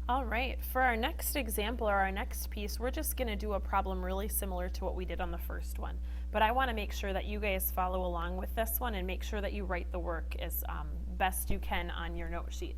All right, for our next example or our next piece, we're just going to do a problem really similar to what we did on the first one. But I want to make sure that you guys follow along with this one and make sure that you write the work as best you can on your note sheet.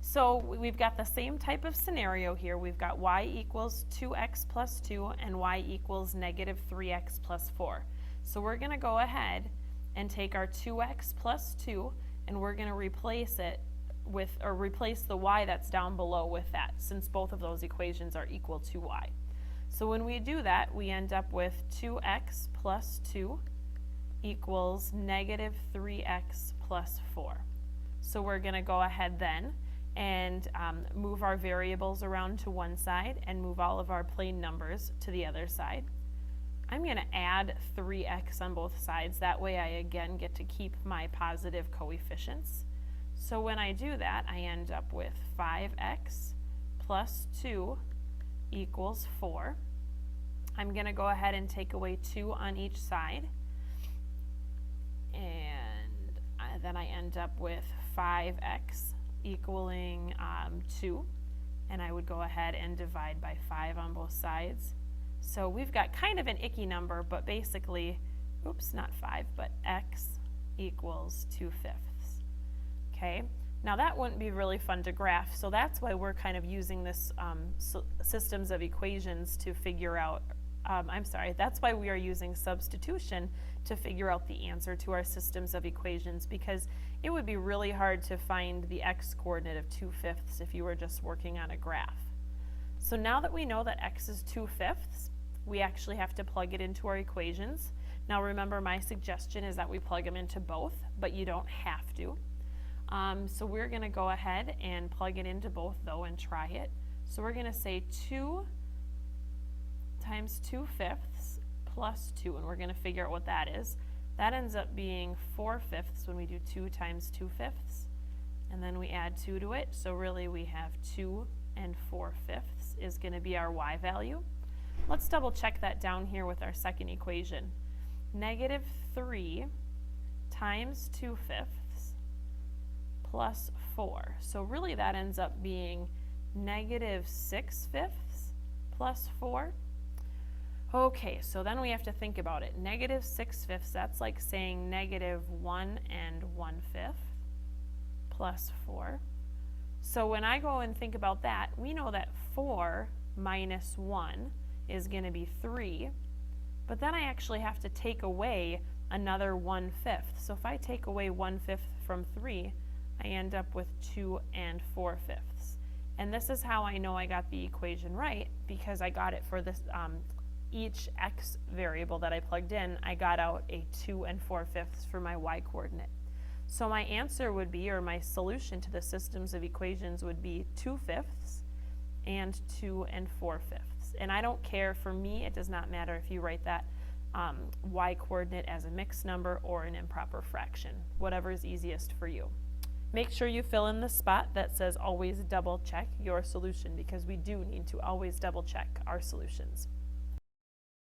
So we've got the same type of scenario here. We've got y equals 2x plus 2 and y equals negative 3x plus 4. So we're going to go ahead and take our 2x plus 2 and we're going to replace it with, or replace the y that's down below with that, since both of those equations are equal to y. So when we do that, we end up with 2x plus 2 equals negative 3x plus 4. So we're going to go ahead then and move our variables around to one side and move all of our plain numbers to the other side. I'm going to add 3x on both sides. That way I again get to keep my positive coefficients. So when I do that, I end up with 5x plus 2 equals 4. I'm going to go ahead and take away 2 on each side. And then I end up with 5x equaling 2. And I would go ahead and divide by 5 on both sides. So we've got kind of an icky number, but basically, oops, not 5, but x equals 2/5. Okay, now that wouldn't be really fun to graph, so that's why we're kind of using this systems of equations to figure out, that's why we are using substitution to figure out the answer to our systems of equations, because it would be really hard to find the x coordinate of 2/5 if you were just working on a graph. So now that we know that x is 2/5, we actually have to plug it into our equations. Now remember, my suggestion is that we plug them into both, but you don't have to. So we're going to go ahead and plug it into both though and try it. So we're going to say 2 times 2/5 plus 2, and we're going to figure out what that is. That ends up being 4/5 when we do 2 times 2/5, and then we add 2 to it. So really we have 2 and 4/5 is going to be our y value. Let's double check that down here with our second equation. Negative 3 times 2/5 plus 4. So really that ends up being negative 6/5 plus 4. Okay, so then we have to think about it. Negative 6/5, that's like saying negative 1 and 1/5 plus 4. So when I go and think about that, we know that 4 minus 1 is going to be 3, but then I actually have to take away another 1/5. So if I take away 1/5 from 3, I end up with 2 and 4/5. And this is how I know I got the equation right, because I got it for this each x variable that I plugged in, I got out a 2 and 4/5 for my y coordinate. So my answer would be, or my solution to the systems of equations would be 2/5 and 2 and 4/5. And I don't care, for me it does not matter if you write that y coordinate as a mixed number or an improper fraction, whatever is easiest for you. Make sure you fill in the spot that says always double check your solution, because we do need to always double check our solutions.